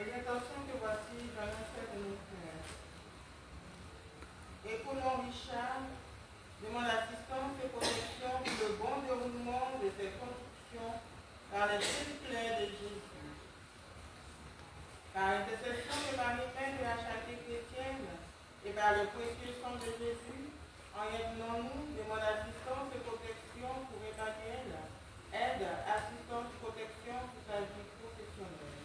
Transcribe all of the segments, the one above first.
Les intentions que voici, j'annoncerai de nos frères. Écoulons Richard demande assistance et protection pour le bon déroulement de ses constructions par les circulaires de Jésus. Par l'intercession de Marie-Mère de la Charité chrétienne et par le précieux sang de Jésus, en nous demande assistance et protection pour Emmanuel, aide, assistance et protection pour sa vie professionnelle.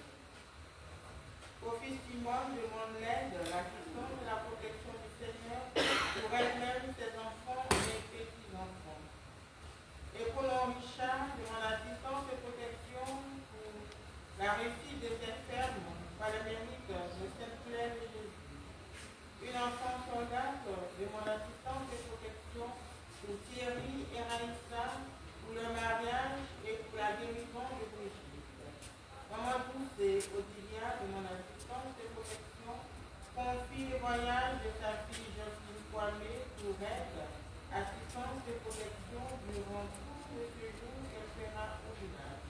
Au fils Simone demande l'aide, l'assistance et la protection du Seigneur pour elle-même, ses enfants et petits-enfants. Et Colomb Richard demande assistance et protection pour la réussite de ses fermes par le mérite de Sainte-Claire de Jésus. Une enfant soldate demande assistance et protection pour Thierry et Raïssa, pour le mariage et pour la guérison de Brigitte. Maman Douce et Odilia demandent assistance et protection, confie le voyage de sa fille Jocelyne Poimet pour aide, assistance et protection durant tout le séjour qu'elle fera au village.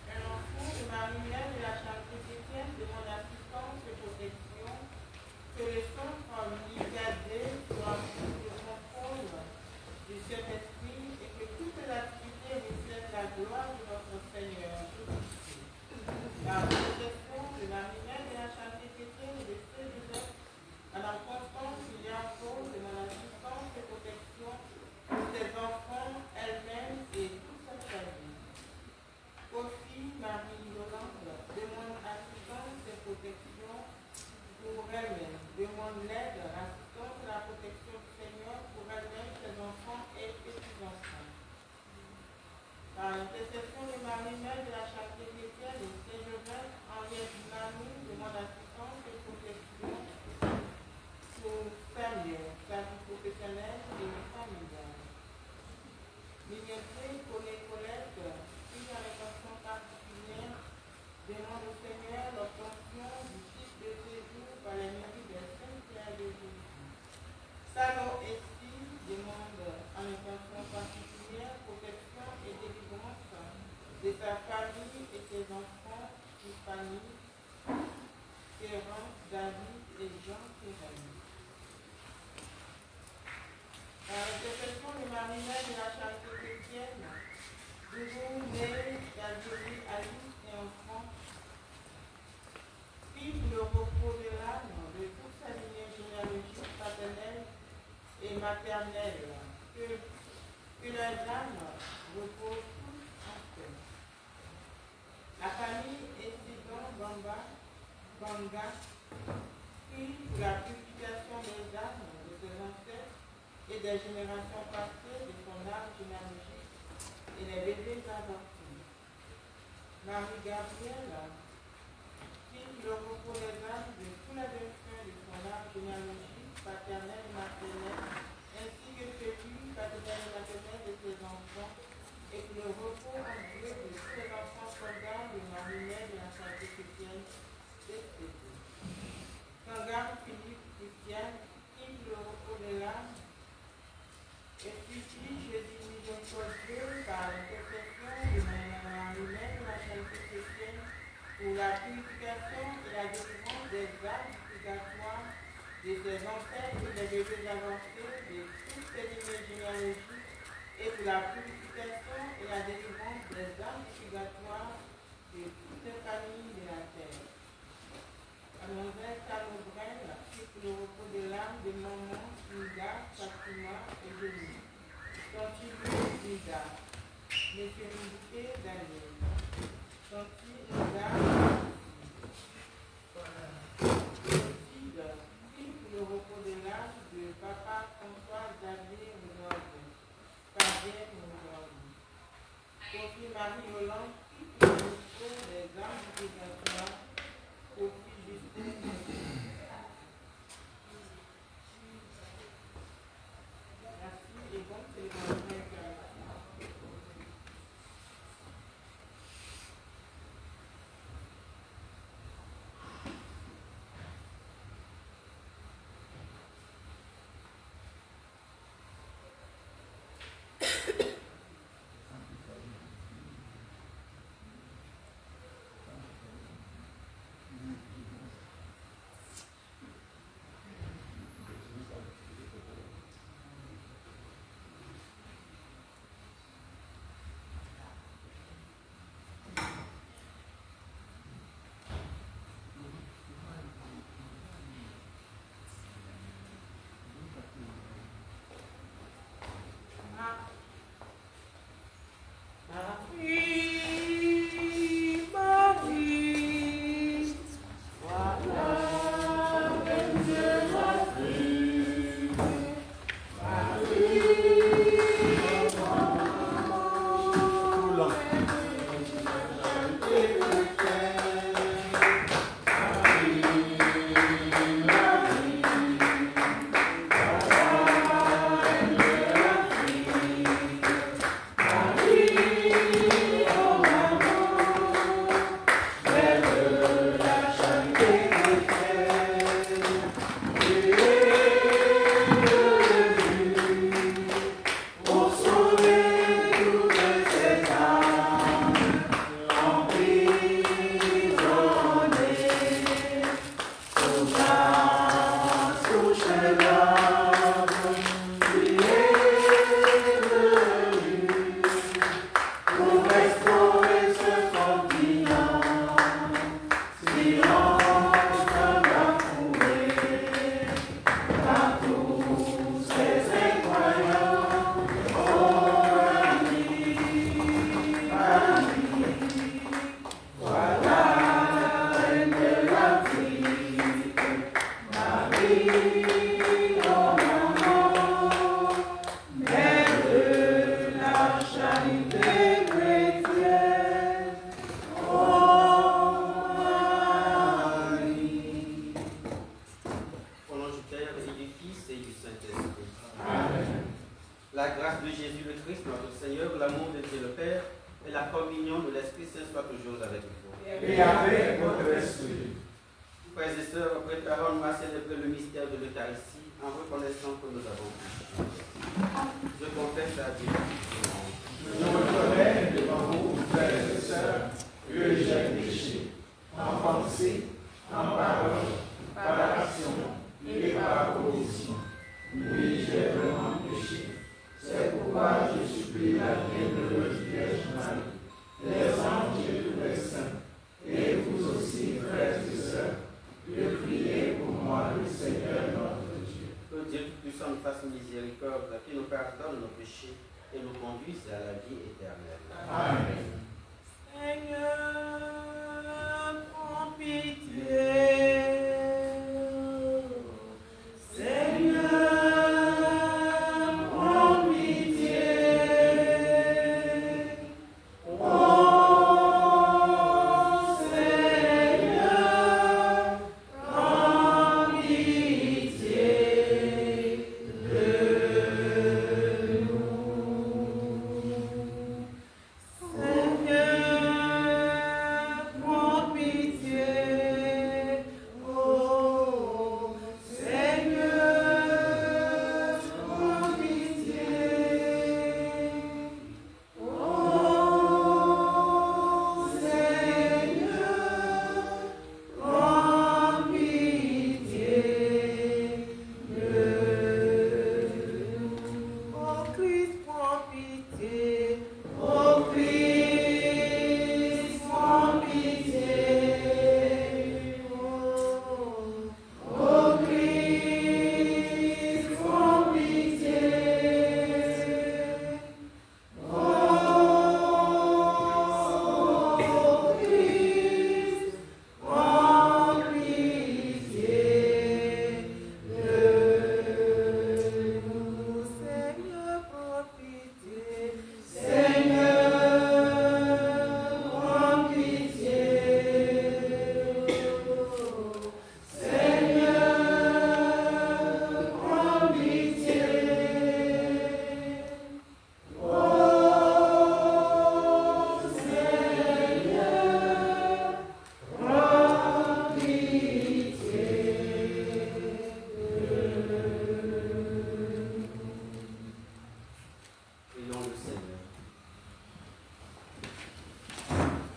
Un enfant de Marie-Mère de la Charité chrétienne demande assistance et protection, que le centre gardé soit sous le contrôle du Saint-Esprit et que toutes les activités reflètent la gloire de notre Seigneur Jésus-Christ. Par l'intercession de Marie-Mère de la Charité chrétienne et de Saint-Joseph, Madame Constance William-Paul demande assistance et protection pour ses enfants, elle-même et toute sa famille. Sophie Marie-Yolande demande assistance et protection pour elle-même, demande l'aide, l'assistance et la protection du Seigneur pour elle-même, ses enfants et petits-enfants. Par l'intercession de Marie-Mère de la Charité chrétienne et Saint-Joseph, Henriette Mamie demande assistance et protection pour Samuel, sa vie professionnelle et familiale. Mignonnet Colette, fille à l'intention particulière, demande au Seigneur l'obtention du titre de séjour par les mairies des Sainte-Claire de Jésus. Salon Esti demande en intention particulière protection et délivrance de sa famille et ses enfants, Tiffany, Terence, David et Jean Thérèse. Par l'intercession de Marie-Mère de la Charité chrétienne, Doudou, Ney, Gabriel, Alice et enfants, prie pour le repos de l'âme de toute sa lignée généalogique paternelle et maternelle, que leurs âmes reposent tous en paix. La famille Essidon Banga prie pour la purification des âmes de ses ancêtres et des générations passées de son âme généalogique et les bébés avortés. Marie-Gabrielle prie le repos des âmes de tous les défunts de son âme généalogique, paternelle et maternelle, ainsi que celui paternel et maternel de ses enfants, et pour le repos en Dieu de tous les enfants soldats de Marie-Mère de la Charité chrétienne, CCT. Sangam Philippe Christiane prie pour le repos de l'âme et supplie Jésus miséricordieux par l'intercession de Marie-Mère de la Charité chrétienne pour la purification et la délivrance des âmes purgatoires de ses ancêtres et des bébés avancés de toutes ces lignées généalogiques et pour la purification et la délivrance des âmes purgatoires de toutes les familles de la terre. Mademoiselle Canobrel prie pour le repos de l'âme de maman, Nida, Fatima et Denis. Tontilou, Nida. Monsieur Mbouké, Daniel. Tonti, Nida, prie pour le repos de l'âme de papa François Xavier Moudorbe. Fabien Moudorbe. Sophie Marie Hollande prie pour le repos des âmes purgatoires. Sophie Justin. Merci et bonne célébration.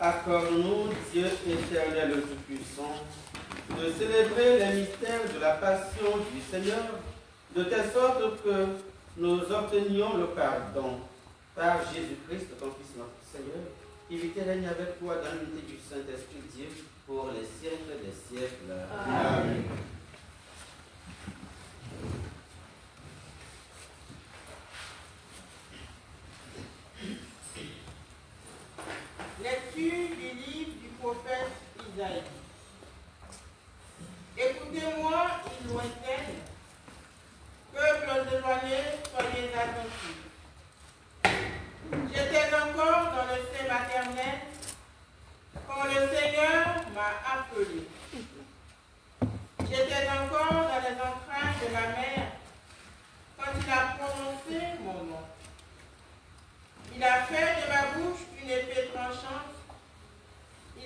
Accorde-nous, Dieu éternel et tout-puissant, de célébrer les mystères de la passion du Seigneur, de telle sorte que nous obtenions le pardon par Jésus-Christ, ton Fils notre Seigneur, qui vit et règne avec toi dans l'unité du Saint-Esprit, Dieu, pour les siècles des siècles. Amen. Lecture du livre du prophète Isaïe. Écoutez-moi, îles lointaines, peuples éloignés, soyez attentifs. J'étais encore dans le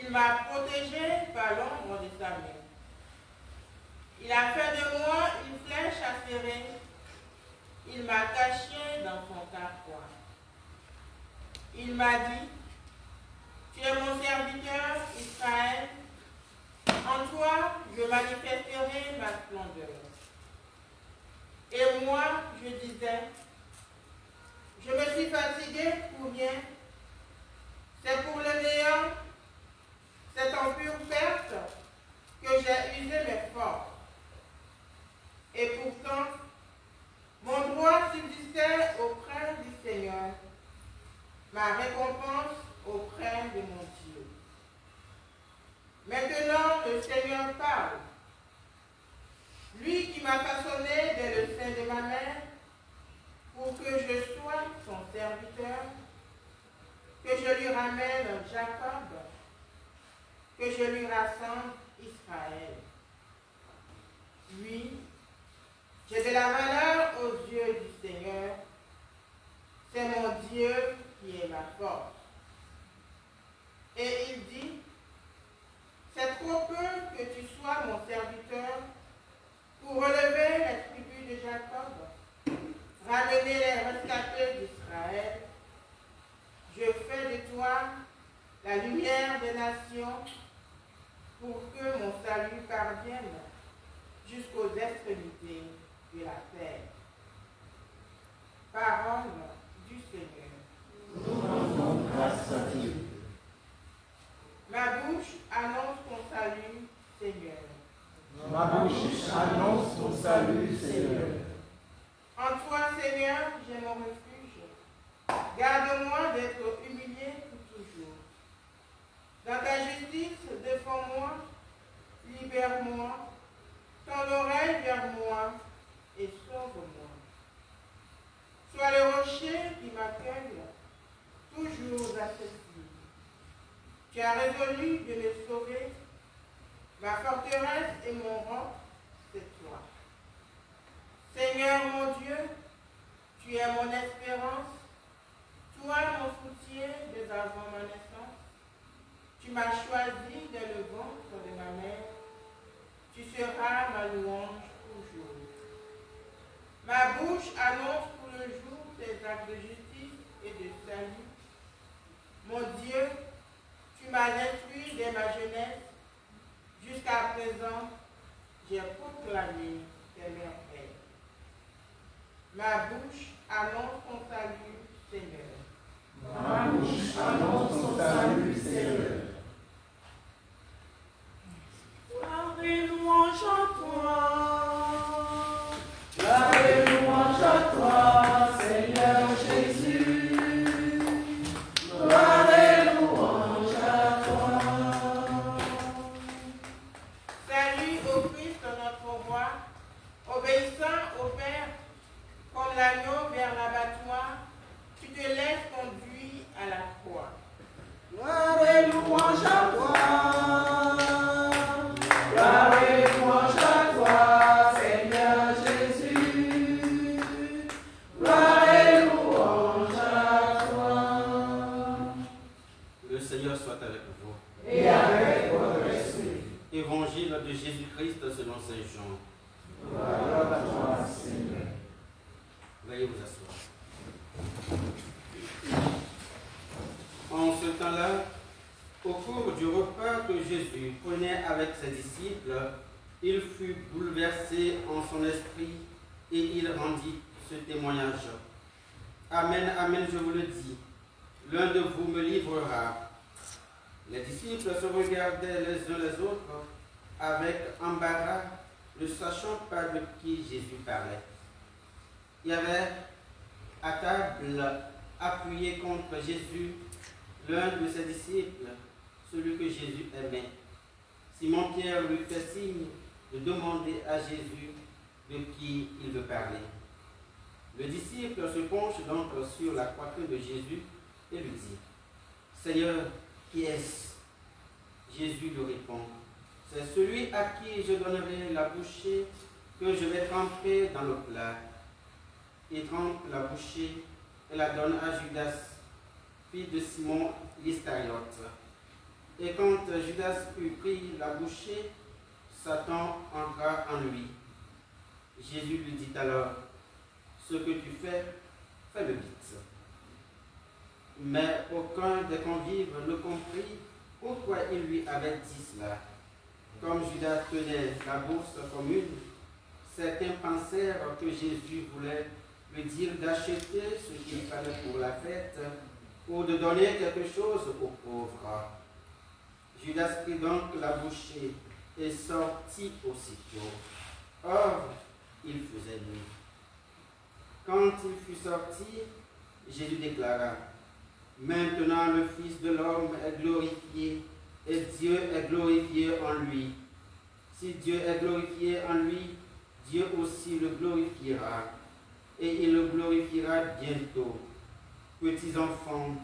Il m'a protégé par l'ombre de sa main. Il a fait de moi une flèche acérée. Il m'a caché dans son carquois. Il m'a dit, tu es mon serviteur, Israël. En toi, je manifesterai ma splendeur. Et moi, je disais, je me suis fatigué pour rien. C'est pour le néant, c'est en pure perte que j'ai usé mes forces. Et pourtant, mon droit subsistait auprès du Seigneur, ma récompense auprès de mon Dieu. Maintenant, le Seigneur parle. Lui qui m'a façonné dès le sein de ma mère, pour que je sois son serviteur, que je lui ramène Jacob, que je lui rassemble Israël. Oui, j'ai de la valeur aux yeux du Seigneur. C'est mon Dieu qui est ma force. Et il dit, c'est trop peu que tu sois mon serviteur pour relever les tribus de Jacob, ramener les rescapés d'Israël. Je fais de toi la lumière des nations pour que mon salut parvienne jusqu'aux extrémités de la terre. Parole du Seigneur. Nous rendons grâce à Dieu. Ma bouche annonce ton salut, Seigneur. Ma bouche annonce ton salut, Seigneur. En toi, Seigneur, j'ai mon refuge. Garde-moi d'être humilié pour toujours. Dans ta justice, défends-moi, libère-moi, tends l'oreille vers moi et sauve-moi. Sois le rocher qui m'accueille, toujours accessible. Tu as résolu de me sauver. Ma forteresse et mon roc, c'est toi. Seigneur mon Dieu, tu es mon espérance, toi mon soutien dès avant ma naissance. Tu m'as choisi dès le ventre de ma mère. Tu seras ma louange toujours. Ma bouche annonce pour le jour tes actes de justice et de salut. Mon Dieu, tu m'as instruit dès ma jeunesse. Jusqu'à présent, j'ai proclamé tes merveilles. Ma bouche annonce ton salut, Seigneur. Ma bouche annonce ton salut, Seigneur. Gloire et louange à toi. Gloire et louange à toi, Seigneur Jésus. Gloire et louange à toi. Salut au Christ, notre roi, obéissant au Père, comme l'agneau vers l'abattoir, tu te laisses conduire à la croix. Gloire et louange à toi. Gloire et louange à toi, Seigneur Jésus. Gloire et louange à toi. Le Seigneur soit avec vous. Et avec votre esprit. Évangile de Jésus-Christ selon Saint Jean. Gloire à toi, Seigneur. Veuillez vous asseoir. En ce temps-là, au cours du repas que Jésus prenait avec ses disciples, il fut bouleversé en son esprit et il rendit ce témoignage. Amen, amen, je vous le dis, l'un de vous me livrera. Les disciples se regardaient les uns les autres avec embarras, ne sachant pas de qui Jésus parlait. Il y avait à table, appuyé contre Jésus, l'un de ses disciples, celui que Jésus aimait. Simon-Pierre lui fait signe de demander à Jésus de qui il veut parler. Le disciple se penche donc sur la poitrine de Jésus et lui dit, « Seigneur, qui est-ce » Jésus lui répond, « C'est celui à qui je donnerai la bouchée que je vais tremper dans le plat. » Il trempe la bouchée et la donne à Judas, fils de Simon l'Iscariote. Et quand Judas eut pris la bouchée, Satan entra en lui. Jésus lui dit alors, ce que tu fais, fais-le vite. Mais aucun des convives ne comprit pourquoi il lui avait dit cela. Comme Judas tenait la bourse commune, certains pensèrent que Jésus voulait lui dire d'acheter ce qu'il fallait pour la fête ou de donner quelque chose aux pauvres. Judas prit donc la bouchée et sortit aussitôt. Or, il faisait nuit. Quand il fut sorti, Jésus déclara, « Maintenant le Fils de l'homme est glorifié et Dieu est glorifié en lui. Si Dieu est glorifié en lui, Dieu aussi le glorifiera, et il le glorifiera bientôt. Petits enfants,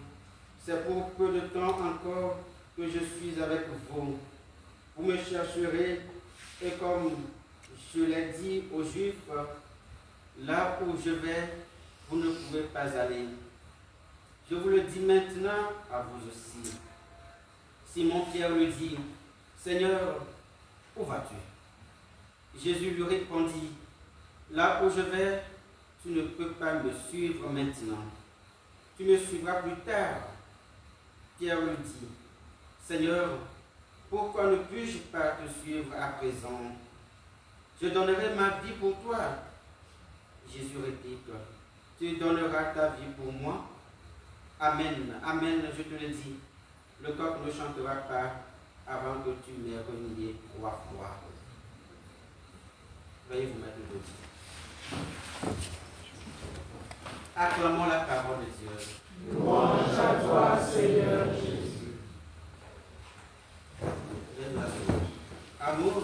c'est pour peu de temps encore que je suis avec vous. Vous me chercherez, et comme je l'ai dit aux Juifs, là où je vais, vous ne pouvez pas aller. Je vous le dis maintenant à vous aussi. Simon-Pierre lui dit, « Seigneur, où vas-tu » Jésus lui répondit, « Là où je vais, tu ne peux pas me suivre maintenant. Tu me suivras plus tard. » Pierre lui dit, « Seigneur, pourquoi ne puis-je pas te suivre à présent? Je donnerai ma vie pour toi. » Jésus réplique, « Tu donneras ta vie pour moi? Amen, amen, je te le dis. Le coq ne chantera pas avant que tu m'aies renié 3 fois. » Veuillez vous mettre debout. Acclamons la parole de Dieu. Louange à toi, Seigneur Jésus. Amour,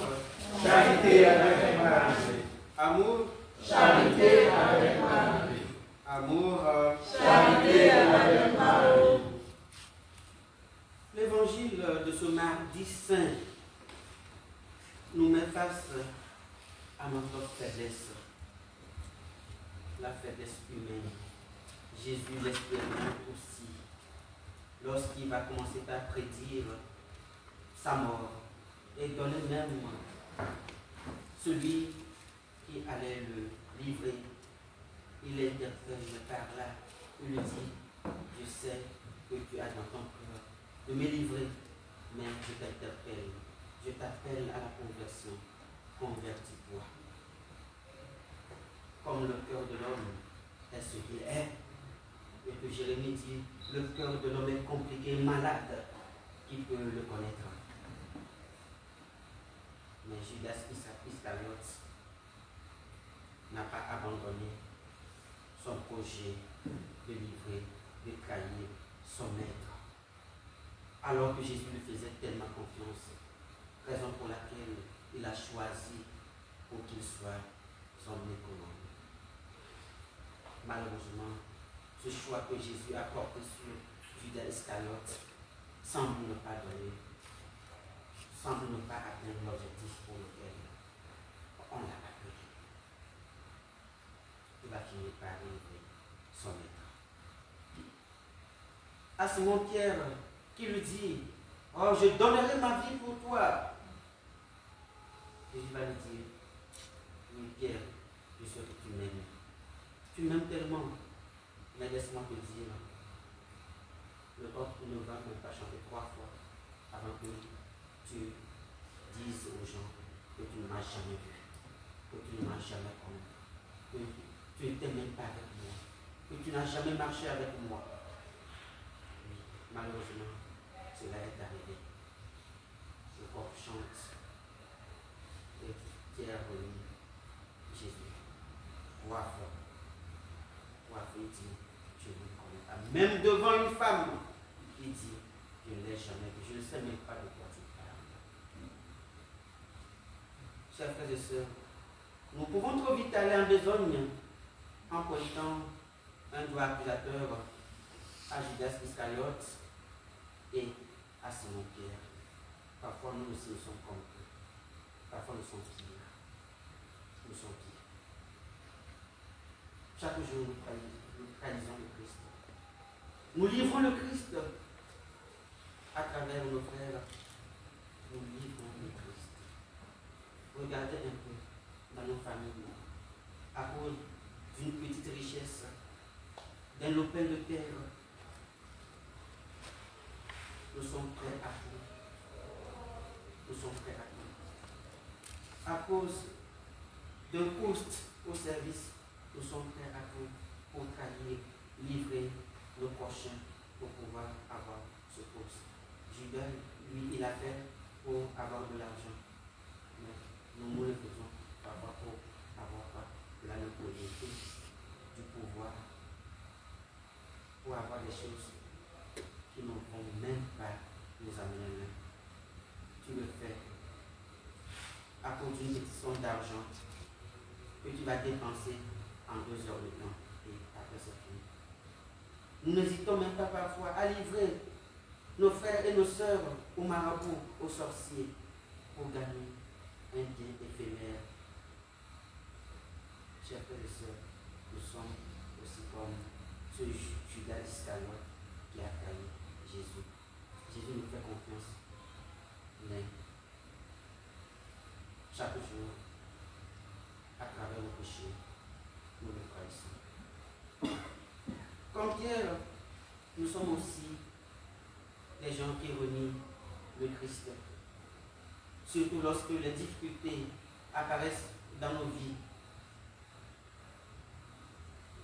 Charité avec Marie. amour, Charité avec Marie. amour. Charité avec Marie. L'évangile de ce mardi saint nous met face à notre faiblesse, la faiblesse humaine. Jésus l'expérimente aussi lorsqu'il va commencer à prédire sa mort et donner même celui qui allait le livrer. Il interpelle par là, il lui dit, je sais que tu as dans ton cœur de me livrer, mais je t'interpelle, je t'appelle à la conversion, convertis-toi. Comme le cœur de l'homme est ce qu'il est, et que Jérémie dit, le cœur de l'homme est compliqué, malade, qui peut le connaître. Mais Judas Iscariote n'a pas abandonné son projet de livrer, de trahir son maître. Alors que Jésus lui faisait tellement confiance, raison pour laquelle il a choisi pour qu'il soit son économe. Malheureusement, ce choix que Jésus a porté sur Judas Iscariote semble ne pas donner, semble ne pas atteindre l'objectif pour lequel on l'a appelé. Il va finir par livrer son maître. À Simon-Pierre, qui lui dit, « Oh, je donnerai ma vie pour toi. » Jésus va lui dire, « Oui, Pierre, je sais que tu m'aimes. Tu m'aimes tellement. Mais laisse-moi te dire, le coq ne va même pas chanter 3 fois avant que tu dises aux gens que tu ne m'as jamais vu, que tu ne m'as jamais connu, que tu n'étais même pas avec moi, que tu n'as jamais marché avec moi. » Oui, malheureusement, cela est arrivé. Le coq chante et Pierre relie Jésus. 3 fois. 3 fois, il dit, je ne le connais pas. Même devant une femme, il dit, je ne l'ai jamais vu. Je ne sais même pas de quoi tu parles. Chers frères et sœurs, nous pouvons trop vite aller en besogne en pointant un doigt accusateur à Judas Iscariote et à Simon-Pierre. Parfois, nous aussi, nous sommes comme eux. Parfois, nous sommes pires. Nous sommes pires. Chaque jour, nous trahissons le Christ. Nous livrons le Christ à travers nos frères nous sommes prêts à tout. Nous sommes prêts à tout. À cause d'un poste au service, nous sommes prêts à tout pour trahir, livrer nos prochains pour pouvoir avoir ce poste. Judas, lui, il a fait pour avoir de l'argent. Mais nous le faisons pour avoir la notoriété, du pouvoir, pour avoir des choses qui ne vont même pas nous amener loin. Tu le fais à cause d'une petite somme d'argent que tu vas dépenser en 2 heures de temps et après c'est fini. Nous n'hésitons même pas parfois à livrer nos frères et nos sœurs aux marabouts, aux sorciers, pour gagner un bien éphémère. Chers frères et sœurs, nous sommes aussi comme ce Judas Iscariote qui a trahi Jésus. Jésus nous fait confiance, mais chaque jour, à travers nos péchés, nous le trahissons. Comme Pierre, nous sommes aussi des gens qui renient le Christ. Surtout lorsque les difficultés apparaissent dans nos vies.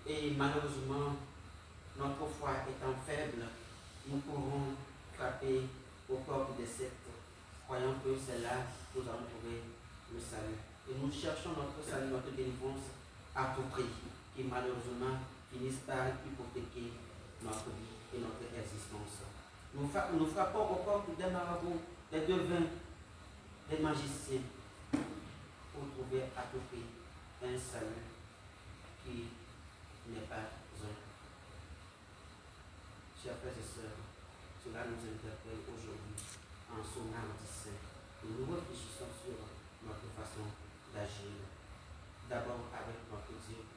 Et malheureusement, notre foi étant faible, nous pourrons frapper aux portes des sectes, croyant que c'est là que nous allons trouver le salut. Et nous cherchons notre salut, notre délivrance à tout prix, qui malheureusement finissent par hypothéquer notre vie et notre existence. Nous frappons aux portes des marabouts, des devins, des magiciens, pour trouver à tout prix un salut qui n'est pas un. Chers frères et sœurs, cela nous interpelle aujourd'hui en ce mardi saint. Nous réfléchissons sur notre façon d'agir. D'abord avec notre Dieu,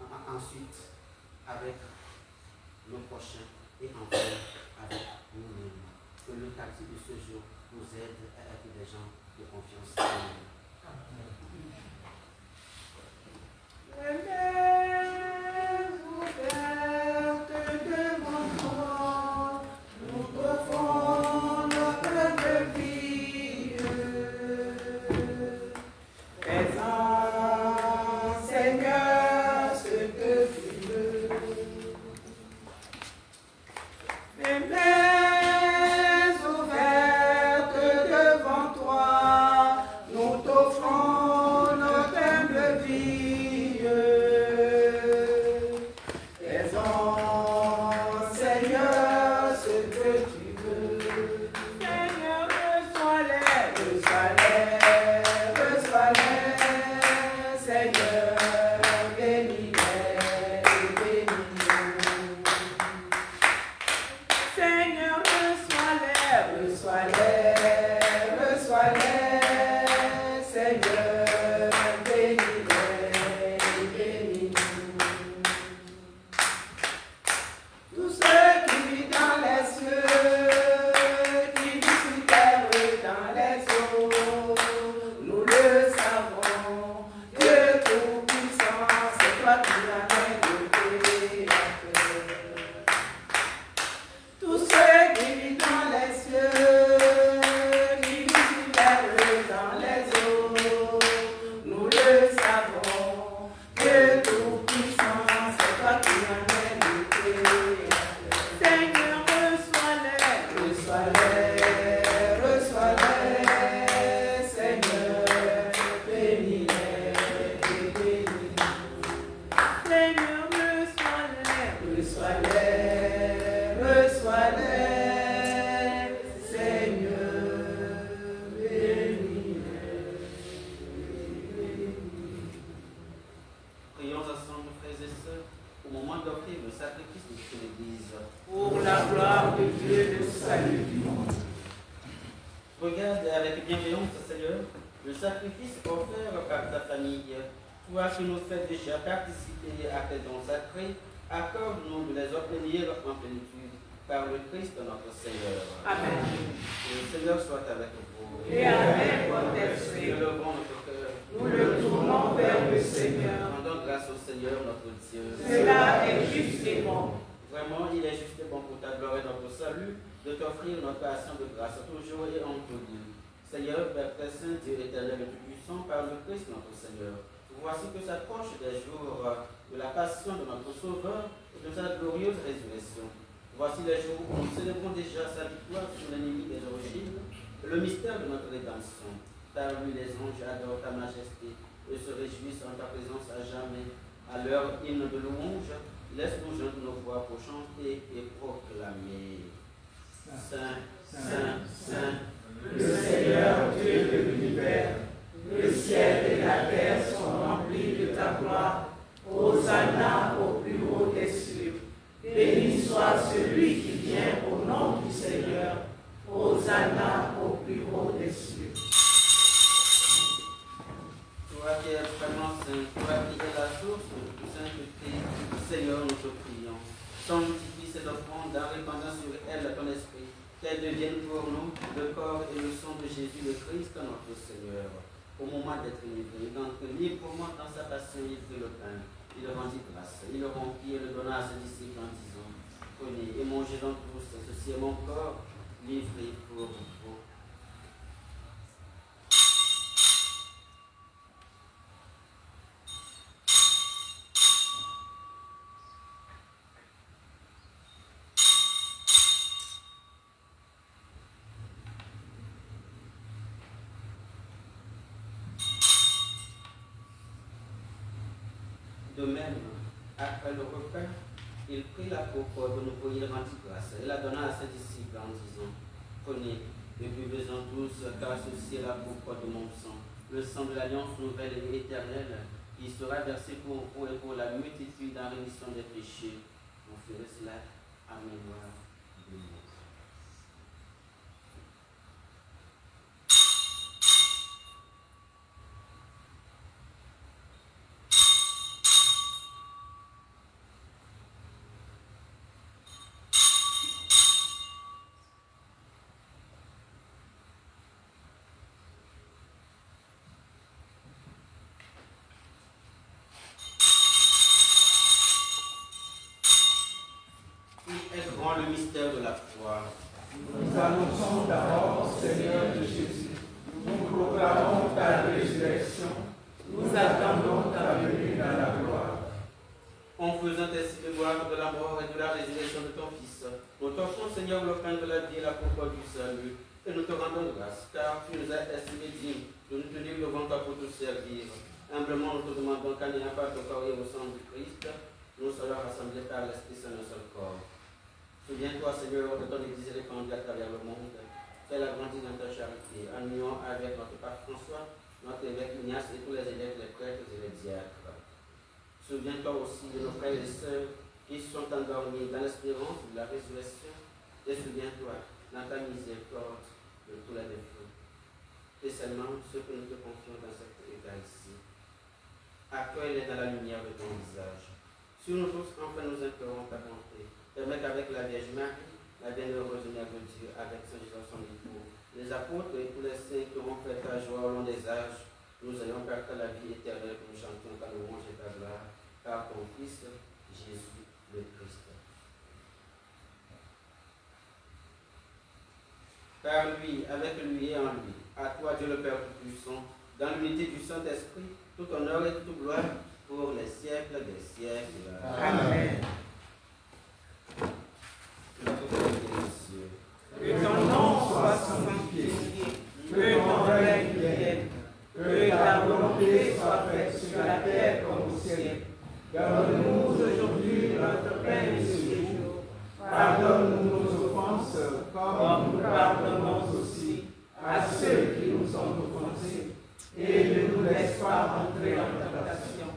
ensuite avec nos prochains et enfin avec nous-mêmes. Que le quartier de ce jour nous aide à être des gens de confiance en nous. de t'offrir notre action de grâce toujours et en tout lieu. Seigneur, Père très saint, Dieu éternel et tout-puissant, par le Christ notre Seigneur, voici que s'approche des jours de la passion de notre Sauveur et de sa glorieuse résurrection. Voici les jours où nous célébrons déjà sa victoire sur l'ennemi des origines et le mystère de notre rédemption. Par lui, les anges adorent ta majesté et se réjouissent en ta présence à jamais. À leur hymne de louange, laisse-nous joindre nos voix pour chanter et proclamer. Saint, Saint, Saint, le Seigneur Dieu de l'univers, le ciel et la terre sont remplis de ta gloire. Hosanna au plus haut des cieux. Béni soit celui qui vient au nom du Seigneur. Hosanna au plus haut des cieux. Toi qui es vraiment saint, toi qui es la source de toute sainteté, Seigneur, nous te prions. Sanctifie cette offrande en répandant sur elle ton esprit, qu'elle devienne pour nous le corps et le sang de Jésus le Christ, notre Seigneur. Au moment d'être livré, donc librement dans sa passion, il prit le pain, il rendit grâce, il le rompit et le donna à ses disciples en disant, prenez et mangez-en tous, ceci est mon corps livré pour vous. De même, après le repas, il prit la coupe de nouveau, il rendit grâce et la donna à ses disciples en disant, prenez et buvez-en tous, car ceci est la coupe de mon sang, le sang de l'alliance nouvelle et éternelle, qui sera versé pour vous et pour la multitude en rémission des péchés. On ferait cela à mémoire de moi. Est grand le mystère de la foi. Nous annonçons d'abord, Seigneur de Jésus, nous proclamons ta résurrection, nous attendons ta venue dans la gloire. En faisant ainsi mémoire de la mort et de la résurrection de ton Fils, nous t'offrons, Seigneur, le pain de la vie et la coupe du salut, et nous te rendons grâce, car tu nous as estimés dignes de nous tenir devant toi pour te servir. Humblement, nous te demandons qu'en n'ayant pas de corps et au sang du Christ, nous soyons rassemblés par l'Esprit Saint d'un seul corps. Souviens-toi, Seigneur, de ton Église répandue à travers le monde. Fais-la grandir dans ta charité, en union avec notre Pape François, notre évêque Ignace et tous les évêques, les prêtres et les diacres. Souviens-toi aussi de nos frères et sœurs qui sont endormis dans l'espérance de la résurrection. Et souviens-toi, dans ta miséricorde, de tous les défauts. Spécialement ceux que nous te confions dans cette Eucharistie. Accueille-les dans la lumière de ton visage. Sur nous tous, enfin, nous implorons ta bonté. Permets qu'avec la Vierge Marie, la bienheureuse Mère de Dieu, avec Saint Joseph son époux, les apôtres et tous les saints qui auront fait ta joie au long des âges, nous ayons perdu la vie éternelle que nous chantons ta louange et ta gloire, par ton Fils, Jésus le Christ. Par lui, avec lui et en lui, à toi Dieu le Père Tout-Puissant, dans l'unité du Saint-Esprit, tout honneur et toute gloire pour les siècles des siècles. Amen. Que ton nom soit sanctifié, que ton règne vienne, que ta volonté soit faite sur la terre comme au ciel. Donne-nous aujourd'hui notre pain de ce jour. Pardonne-nous nos offenses, comme nous pardonnons aussi à ceux qui nous ont offensés. Et ne nous laisse pas entrer en tentation,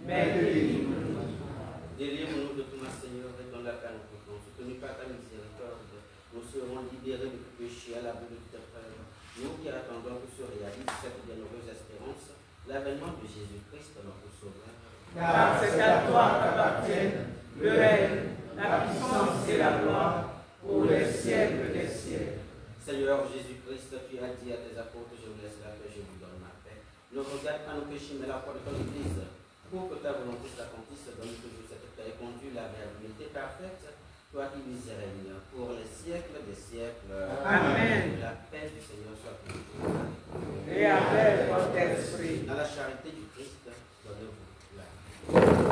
mais délivre-nous. Délivre-nous de tout mal, Seigneur, et donne la paix à notre temps. Soutenus par ta miséricorde, nous serons libérés de tout péché à l'abri de toute épreuve. Nous qui attendons que se réalise cette bienheureuse espérance, l'avènement de Jésus-Christ, notre Sauveur. Car c'est à toi qu'appartiennent le règne, la puissance et la gloire pour les siècles des siècles. Seigneur Jésus-Christ, tu as dit à tes apôtres, je vous laisse la paix, je vous donne ma paix. Ne regarde pas nos péchés, mais la foi de ton Église. Pour que ta volonté s'accomplisse, donne toujours cette paix et conduis-la vers l'unité parfaite toi qui nous règnes pour les siècles des siècles. Amen. La paix du Seigneur soit avec vous. Et avec votre esprit. Dans la charité du Christ, donnez-vous la paix.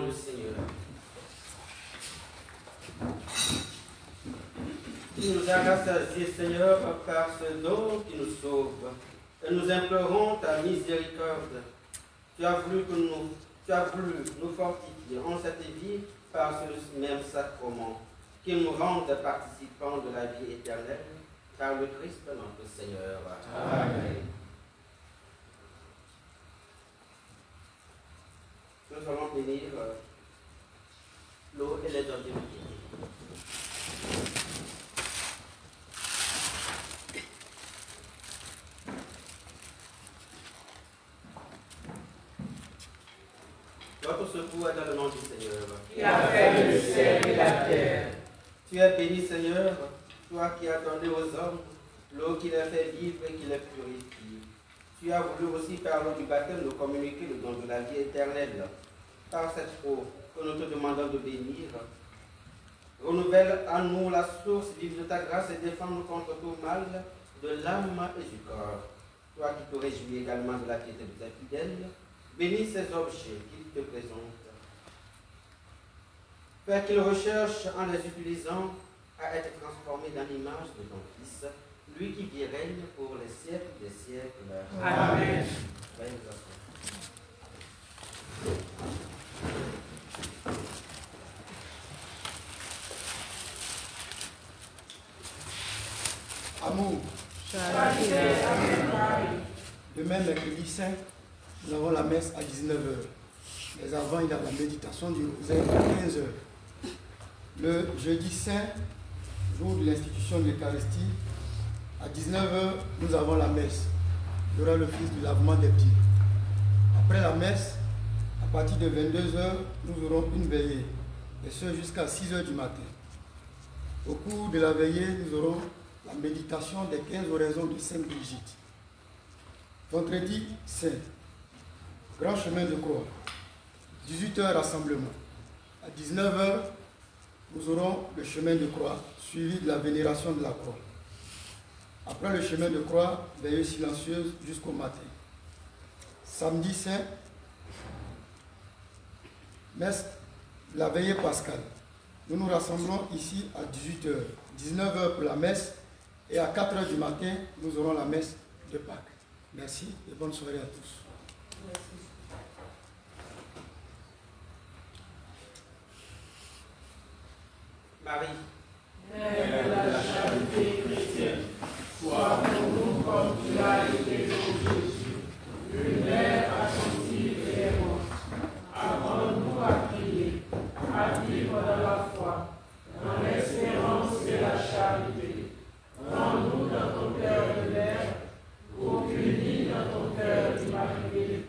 le Seigneur. Tu nous as rassasiés, Seigneur, par ce don qui nous sauve. Et nous implorons ta miséricorde. Tu as voulu nous fortifier en cette vie par ce même sacrement, qui nous rende participants de la vie éternelle, par le Christ notre Seigneur. Amen. Nous allons bénir l'eau et les dons de piété. Votre secours est dans le nom du Seigneur. Qui a fait le ciel et la terre. Tu es béni, Seigneur, toi qui as donné aux hommes l'eau qui les fait vivre et qui les purifie. Tu as voulu aussi, par l'eau du baptême, nous communiquer le don de la vie éternelle. Par cette eau que nous te demandons de bénir, renouvelle à nous la source vive de ta grâce et défends-nous contre tout mal de l'âme et du corps. Toi qui te réjouis également de la piété de tes fidèles, bénis ces objets qu'ils te présentent. Fais qu'ils recherchent en les utilisant à être transformés dans l'image de ton Fils, lui qui vit et règne pour les siècles des siècles. Amen. Amour. Demain, mercredi saint, nous avons la messe à 19h. Mais avant, il y a la méditation du rosaire à 15h. Le jeudi saint, jour de l'institution de l'Eucharistie, à 19h, nous avons la messe. Il y aura le fils du lavement des pieds. Après la messe, à partir de 22h, nous aurons une veillée, et ce jusqu'à 6h du matin. Au cours de la veillée, nous aurons la méditation des 15 oraisons de Sainte Brigitte. Vendredi saint, grand chemin de croix, 18h rassemblement. À 19h, nous aurons le chemin de croix, suivi de la vénération de la croix. Après le chemin de croix, veillée silencieuse jusqu'au matin. Samedi saint, messe de la veillée pascale. Nous nous rassemblons ici à 18h, 19h pour la messe, et à 4h du matin, nous aurons la messe de Pâques. Merci et bonne soirée à tous. Marie, Mère de la charité chrétienne, sois pour nous comme tu as été pour Jésus, une mère attentive et aimante. Apprends-nous à prier, à vivre dans la foi, dans l'espérance et la charité. Rends-nous dans ton cœur de mère, pour qu'unis dans ton cœur immaculé,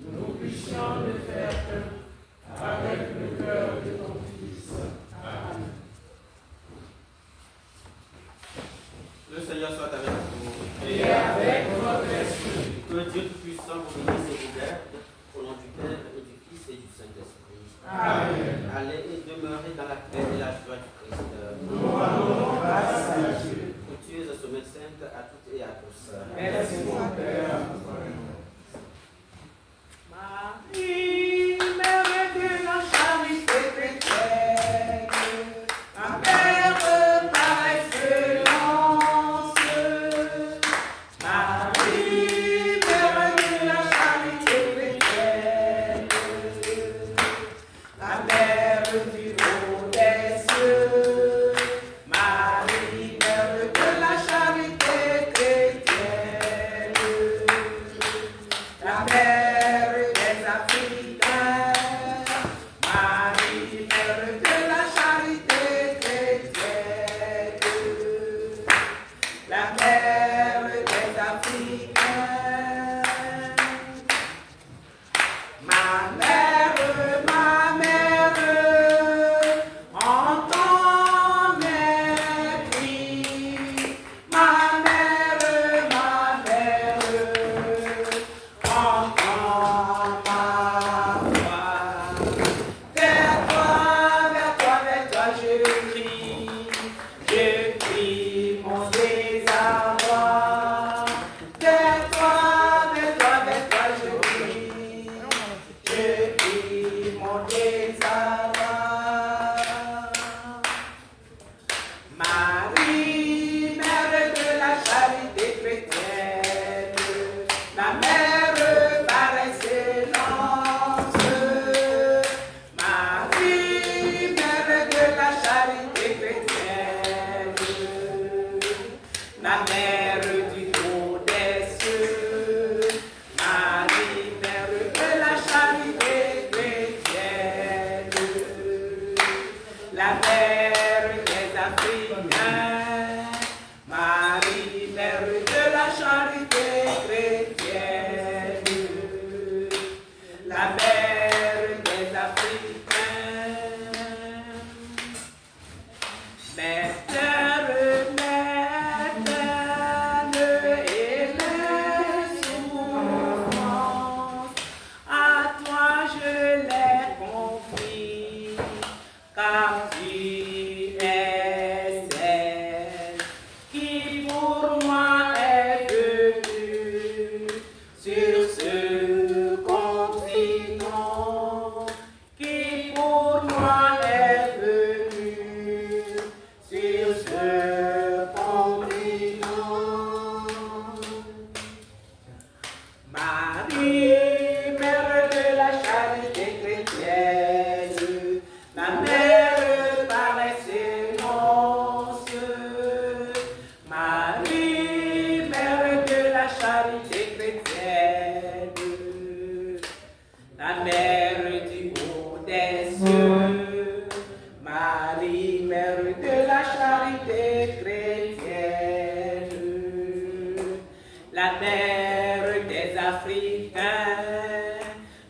nous puissions le faire un avec le cœur de ton Fils. Amen. le Seigneur soit avec vous. Et avec votre esprit. Que Dieu Tout-Puissant vous bénisse et vous garde, au nom du Père et du Fils et du Saint-Esprit. Amen. Allez et demeurez dans la paix et la joie du Christ. Nous rendons grâce à Dieu. Fructueuse semaine sainte à toutes et à tous. Merci mon Père. Marie, Mère de la charité chrétienne, ma mère par excellence. Marie, Mère de la charité chrétienne, Marie, mère de la charité chrétienne, la mère par excellence. Marie, mère de la charité chrétienne, la mère du haut des cieux. Marie, mère de la charité chrétienne, la mère des Africains. Marie, mère de la charité chrétienne, la mère des Africains. Mère et mes souffrances, à toi je les confie, car tu es celle qui pour moi est venue sur ce continent, qui pour moi est venue sur ce continent. Marie, mère de la charité chrétienne, la mère par excellence. Marie, mère de la charité chrétienne, la mère du haut des cieux. Marie, mère de la charité chrétienne, la mère des Africains.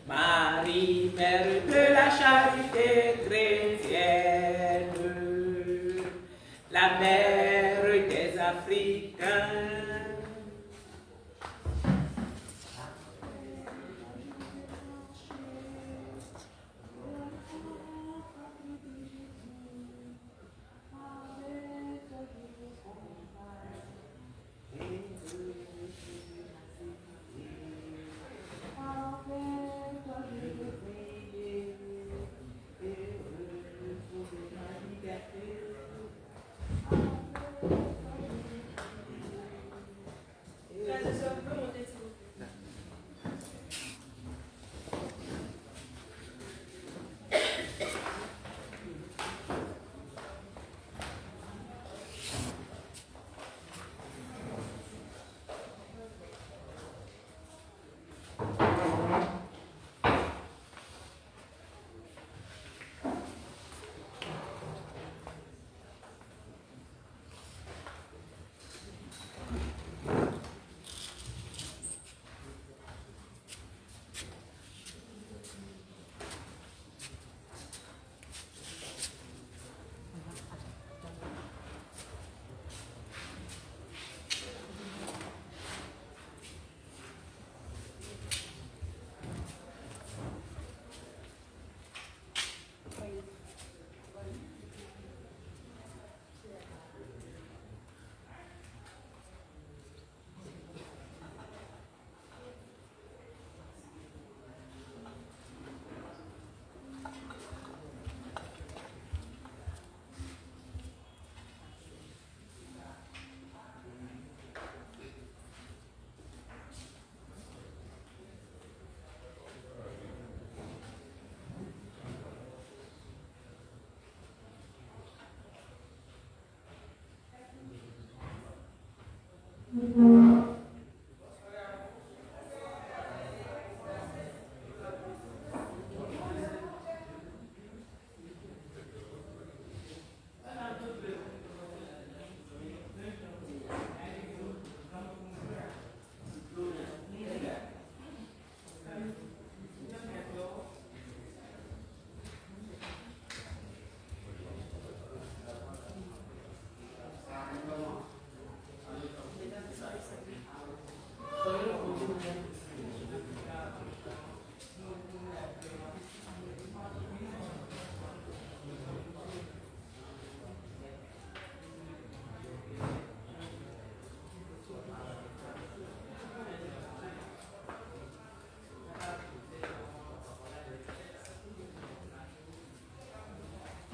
Marie, mère de la charité chrétienne, la mère des Africains.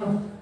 Oh.